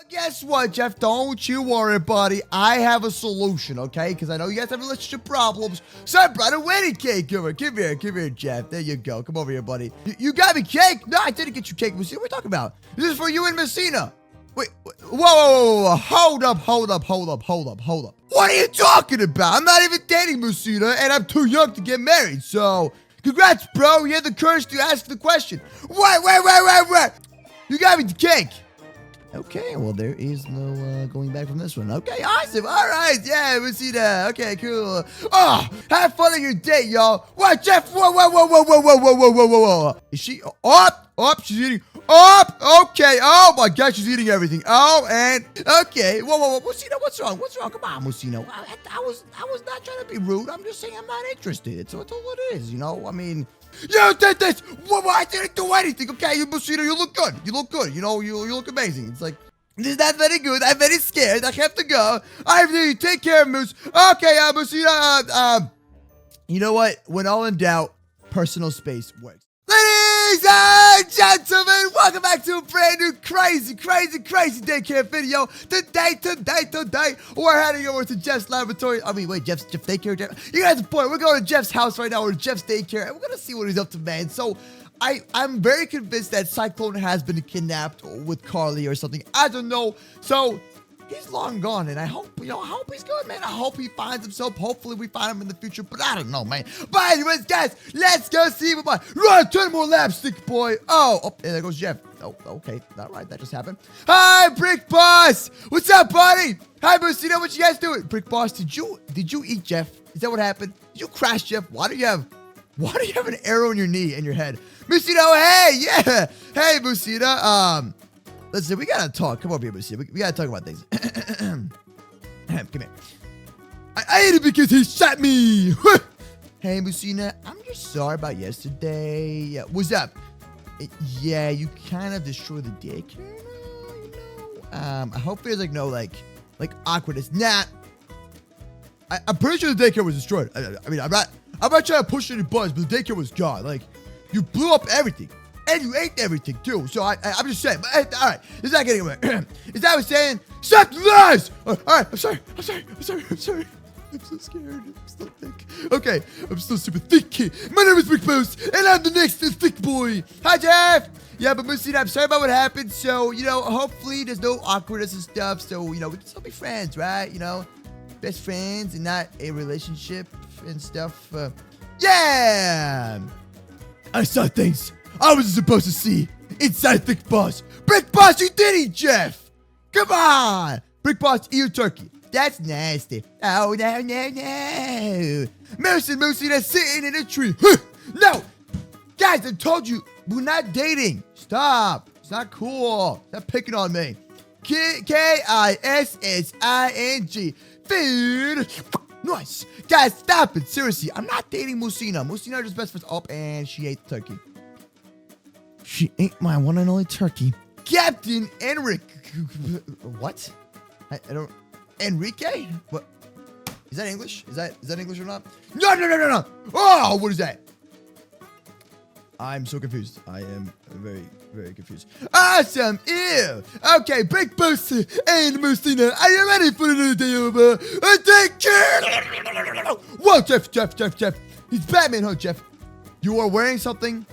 Guess what, Jeff? Don't you worry, buddy. I have a solution, okay? Because I know you guys have relationship problems. So I brought a wedding cake over. Come here, Jeff. There you go. Come over here, buddy. You got me cake? No, I didn't get you cake. What are we talking about? This is for you and Messina. Wait, whoa. Hold up. What are you talking about? I'm not even dating Messina, and I'm too young to get married. So, congrats, bro. You had the courage to ask the question. Wait. You got me the cake. Okay, well, there is no going back from this one. Okay, awesome. All right, yeah, we'll see that. Okay, cool. Oh, have fun on your date, y'all. What, Jeff? Whoa. Is she up? She's eating up. Okay. Oh, my God, she's eating everything. Oh, and okay. Whoa. Musina, what's wrong? Come on, Musina. I was not trying to be rude. I'm just saying I'm not interested. So it's all it is, you know? I mean... You did this! I didn't do anything, okay? Musina, you look good. You know, you look amazing. It's like, this is not very good. I'm very scared. I have to go. I have to take care of Moose. Okay, Musina, you know what? When all in doubt, personal space works. Ladies and gentlemen, welcome back to a brand new crazy daycare video. Today, we're heading over to Jeff's laboratory. Jeff's daycare. You guys, boy, we're going to Jeff's house right now, or Jeff's daycare, and we're gonna see what he's up to, man. So, I'm very convinced that Cyclone has been kidnapped with Carly or something. I don't know. So. He's long gone, and I hope he's good, man. I hope he finds himself. Hopefully, we find him in the future, but I don't know, man. But anyways, guys, let's go see what my... Run, 10 more laps, stick boy. Oh, and there goes Jeff. Oh, okay. All right, that just happened. Hi, Brick Boss. What's up, buddy? Hi, Musina. What you guys doing? Brick Boss, did you eat Jeff? Is that what happened? Did you crash Jeff? Why do you have an arrow in your knee and your head? Musina, hey, yeah. Hey, Musina, listen, we gotta talk. Come over here, Musina. We gotta talk about things. Come here. I ate it because he shot me. Hey, Musina, I'm just sorry about yesterday. What's up? Yeah, you kind of destroyed the daycare. I hope there's no awkwardness. Nah. I'm pretty sure the daycare was destroyed. I'm not trying to push any buttons, but the daycare was gone. Like, you blew up everything. And you ate everything, too. So I'm just saying. But, all right. It's not getting away. Is that what I'm saying? Stop the lies! All right. I'm sorry. I'm so scared. I'm still thick. Okay. I'm still super thick. My name is Big Moose, and I'm the next thick boy. Hi, Jeff. Yeah, but Moosey, I'm sorry about what happened. So, hopefully there's no awkwardness and stuff. So, we can still be friends, right? Best friends and not a relationship and stuff. Yeah! I saw things I wasn't supposed to see inside Thick Boss. Brick Boss, you did eat Jeff! Come on! Brick Boss, eat turkey. That's nasty. Oh, no. Moose and Moosey, that's sitting in a tree. No! Guys, I told you, we're not dating. Stop. It's not cool. Stop picking on me. Kissing. Food. Nice. Guys, stop it. Seriously, I'm not dating Musina. Musina is just best friends. Oh, and she ate the turkey. She ate my one and only turkey. Captain Enrique. What? I don't... Enrique? What? Is that English? Is that English or not? No. Oh, what is that? I'm so confused. I am very, very confused. Awesome. Ew. Okay, Big Boss and Musina, are you ready for another day over? Take care. Whoa, Jeff. He's Batman, huh, Jeff? You are wearing something,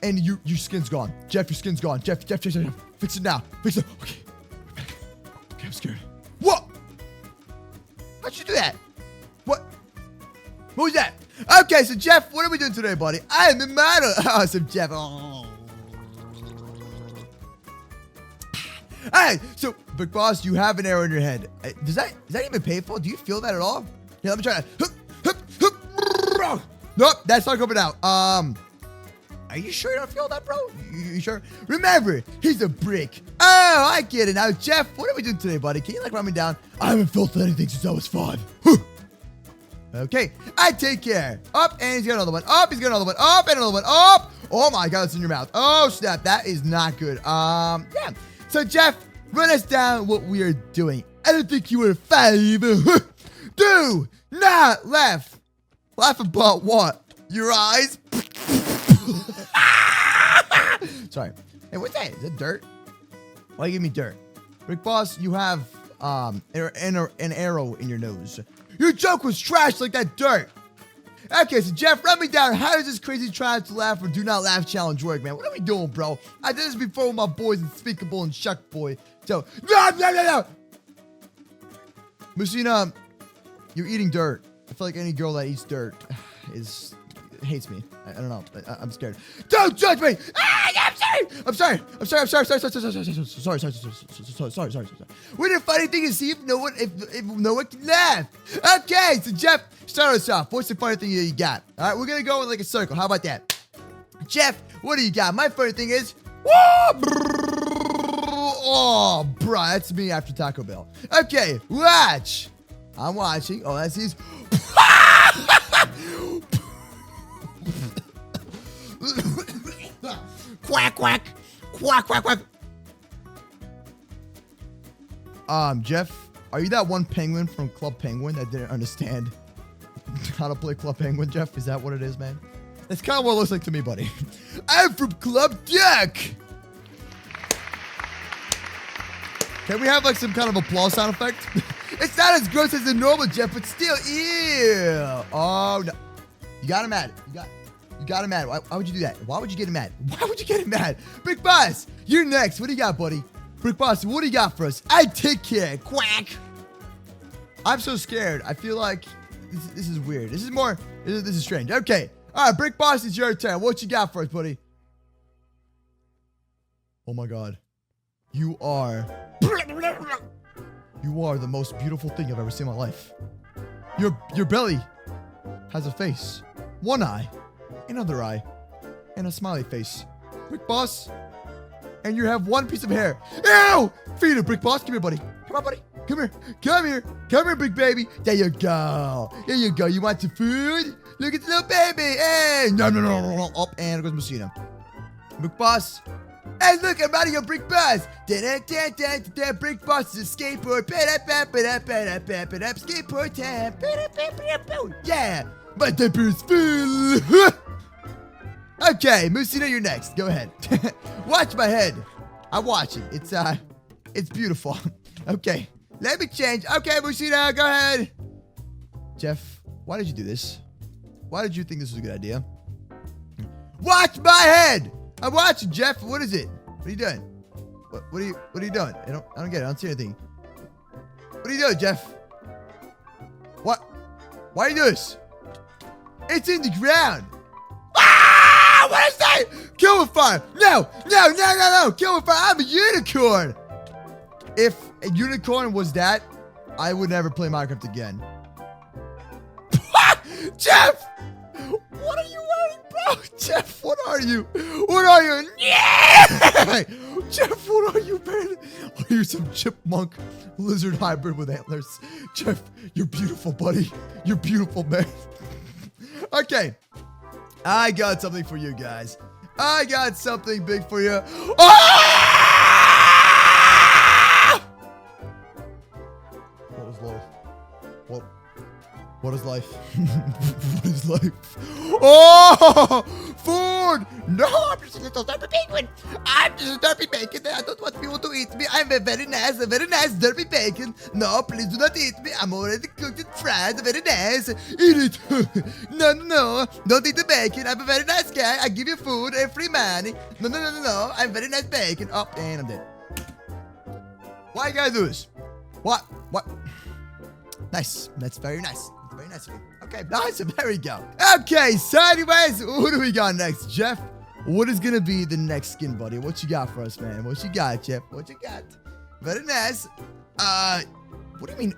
and your skin's gone. Jeff, your skin's gone. Jeff. Fix it now. Fix it. Okay. Okay, I'm scared. What? How'd you do that? What was that? Okay, so Jeff, what are we doing today, buddy? I am the model. Awesome, Jeff. Oh. Alright, so Big Boss, you have an arrow in your head. Is that even painful? Do you feel that at all? Here, let me try that. Nope, that's not coming out. Are you sure you don't feel that, bro? You sure? Remember, he's a brick. Oh, I get it. Now, Jeff, what are we doing today, buddy? Can you run me down? I haven't felt anything since I was 5. Okay, I take care. Up, and he's got another one. Up, he's got another one. Up, and another one. Up. Oh my God, it's in your mouth. Oh snap, that is not good. Yeah. So Jeff, run us down what we are doing. I don't think you were 5. Do not laugh. Laugh about what? Your eyes? Sorry. Hey, what's that? Is that dirt? Why you give me dirt? Brick Boss, you have an arrow in your nose. Your joke was trash like that dirt. Okay, so Jeff, run me down. How does this crazy try to laugh or do not laugh challenge work, man? What are we doing, bro? I did this before with my boys Unspeakable and Shuck Boy. So, no. Musina, you're eating dirt. I feel like any girl that eats dirt hates me. I don't know. I'm scared. Don't judge me! I'm sorry. Sorry. We didn't funny thing is see if no one can laugh. Okay, so Jeff, start us off. What's the funny thing that you got? All right, we're gonna go in like a circle. How about that? Jeff, what do you got? My funny thing is, oh, bro, that's me after Taco Bell. Okay, watch. I'm watching. Oh, that's his. Quack, quack. Quack, quack, quack. Jeff, are you that one penguin from Club Penguin that didn't understand how to play Club Penguin, Jeff? Is that what it is, man? That's kind of what it looks like to me, buddy. I'm from Club Duck. Can we have like some kind of applause sound effect? It's not as gross as the normal, Jeff, but still, ew. Oh, no. You got him mad. You got him mad. Why would you do that? Why would you get him mad? Why would you get him mad? Brick Boss, you're next. What do you got, buddy? Brick Boss, what do you got for us? I take care. Quack. I'm so scared. I feel like this is weird. This is strange. Okay. All right, Brick Boss, it's your turn. What you got for us, buddy? Oh, my God. You are the most beautiful thing I've ever seen in my life. Your belly has a face. One eye. Another eye, and a smiley face. Brick Boss, and you have one piece of hair. Ew! Feed it, Brick Boss. Come here, buddy. Come on, buddy. Come here, big baby. There you go. You want some food? Look at the little baby. Hey, no. Up, and there goes Messina. Brick Boss. Hey, look, I'm riding on Brick Boss. Brick Boss is a skateboard. Skateboard time. Yeah, my temper is full. Okay, Musina, you're next. Go ahead. Watch my head. I'm watching. It's beautiful. Okay, let me change. Okay, Musina, go ahead. Jeff, why did you do this? Why did you think this was a good idea? Watch my head. I'm watching, Jeff. What is it? What are you doing? What are you doing? I don't get it. I don't see anything. What are you doing, Jeff? What? Why are you doing this? It's in the ground. Ah! What is that? Kill with fire. No. Kill with fire. I'm a unicorn. If a unicorn was that, I would never play Minecraft again. Jeff! What are you wearing, bro? Jeff, what are you? Yeah! Jeff, what are you, man? Are you some chipmunk lizard hybrid with antlers? Jeff, you're beautiful, buddy. You're beautiful, man. Okay. I got something for you guys. I got something big for you. Ah! What is life? What is life? What is life? Oh! Food! No, I'm just a little derpy penguin. I'm just a derpy bacon. I don't want people to eat me. I'm a very nice derpy bacon. No, please do not eat me. I'm already cooked and fried. Very nice. Eat it. No. Don't eat the bacon. I'm a very nice guy. I give you food and free money. No. I'm very nice bacon. Oh, and I'm dead. Why you gotta do this? What? Nice. That's very nice. Very nice of you. Okay, nice. There we go. Okay, so anyways, who do we got next? Jeff, what is going to be the next skin, buddy? What you got for us, man? What you got, Jeff? What you got? Very nice. What do you mean,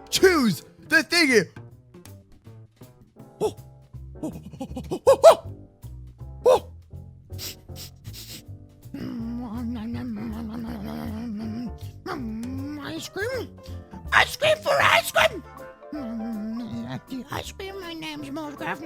Choose the thingy. Ice cream for ice cream. Ice cream. My name's MooseCraft.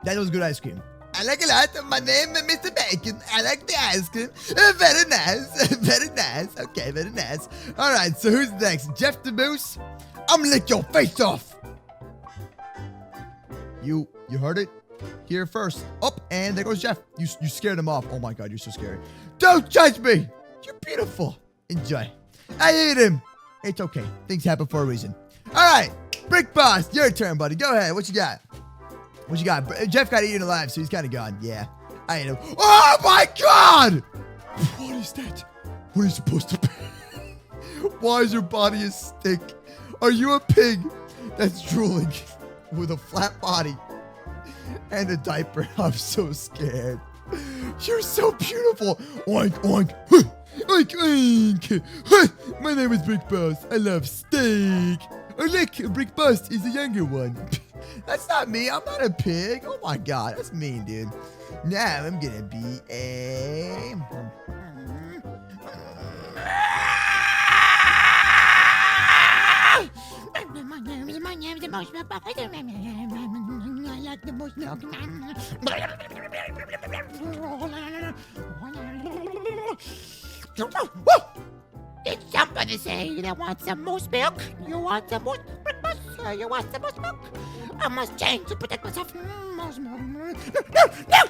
That was good ice cream. I like a lot. My name is Mr. Bacon. steak and I like the ice cream. Very nice. Very nice. Okay, very nice. All right, so who's next? Jeff the Moose? I'm gonna lick your face off. You heard it here first. Up, and there goes Jeff. You scared him off. Oh my God, you're so scary. Don't judge me. You're beautiful. Enjoy. I hate him. It's okay. Things happen for a reason. All right, Brick Boss, your turn, buddy. Go ahead. What you got? What you got? Jeff got eaten alive, so he's kind of gone. Yeah, I ate him. Oh my God! What is that? What are you supposed to be? Why is your body a stick? Are you a pig that's drooling with a flat body and a diaper? I'm so scared. You're so beautiful. Oink, oink. Oink, oink. My name is Brick Boss. I love steak. Oh, look, Brick Boss is the younger one. That's not me. I'm not a pig. Oh, my God. That's mean, dude. Now I'm going to be a... My name is MooseCraft. I like the most milk. Did somebody say they want some moose milk? You want some moose milk? You want some moose milk? I must change to protect myself. Moose milk. No!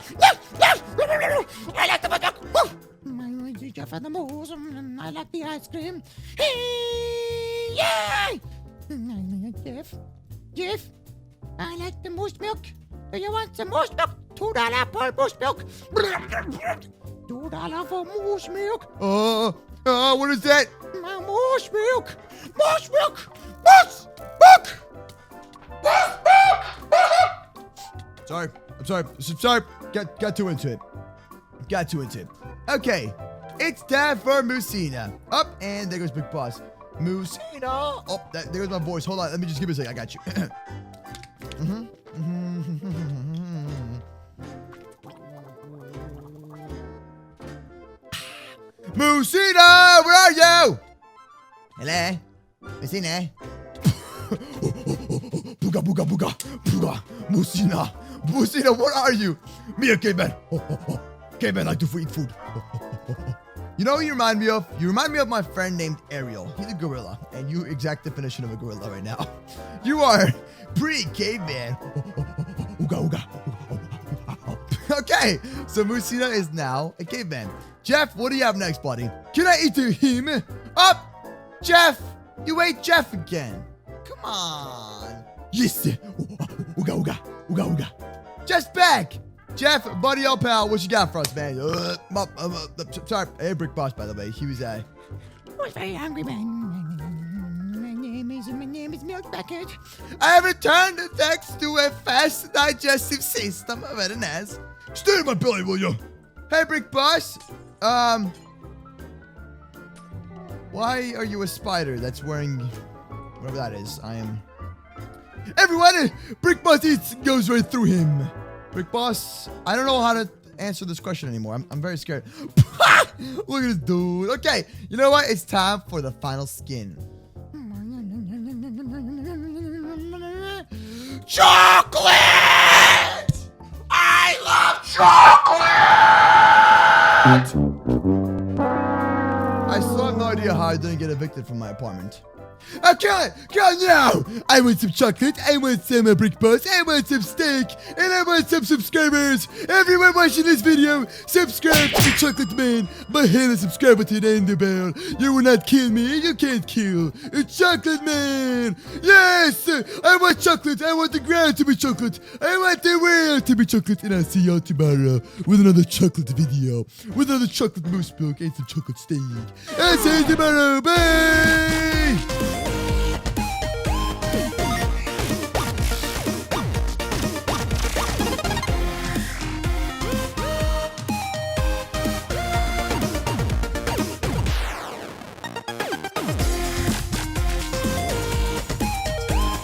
I like the moose milk. My teacher for the moose. I like the ice cream. Yay! Jeff, I like the moose milk. Do you want some moose milk? $2 for moose milk. $2 for moose milk. What is that? My moose milk. Moose milk. Moose milk. Moose milk. Sorry. I'm sorry. Got too into it. Okay. It's time for Moosina. Up, and there goes Big Boss. Moosina. Oh, there goes my voice. Hold on. Let me just give me a second. I got you. Moosina, where are you? Hello? Moosina? Booga. Moosina, where are you? Me, a caveman. Caveman like to eat food. You know what you remind me of? You remind me of my friend named Ariel. He's a gorilla, and you exact definition of a gorilla right now. You are pre-caveman. Okay, so Moosina is now a caveman. Jeff, what do you have next, buddy? Can I eat him? Up! Jeff! You ate Jeff again. Come on. Yes! Ooga. Jeff's back! Jeff, buddy, old pal, what you got for us, man? Sorry. Hey, Brick Boss, by the way. He was, I was very hungry, man. My name is Milk Bucket. I have returned thanks to a fast digestive system. Very nice. Stay in my belly, will you? Hey, Brick Boss. Why are you a spider that's wearing whatever that is? Everyone, Brick Boss goes right through him. Brick Boss, I don't know how to answer this question anymore. I'm very scared. Look at this dude. Okay, you know what? It's time for the final skin. Chocolate! I love chocolate! I still have no idea how I didn't get evicted from my apartment. Okay, now! I want some chocolate, I want some Brick Boss, I want some steak, and I want some subscribers! Everyone watching this video, subscribe to the Chocolate Man by hitting the subscribe button and the bell. You will not kill me, you can't kill a Chocolate Man! Yes! I want chocolate, I want the ground to be chocolate, I want the world to be chocolate, and I'll see y'all tomorrow with another chocolate video, with another chocolate moose milk and some chocolate steak. I'll see you tomorrow, bye!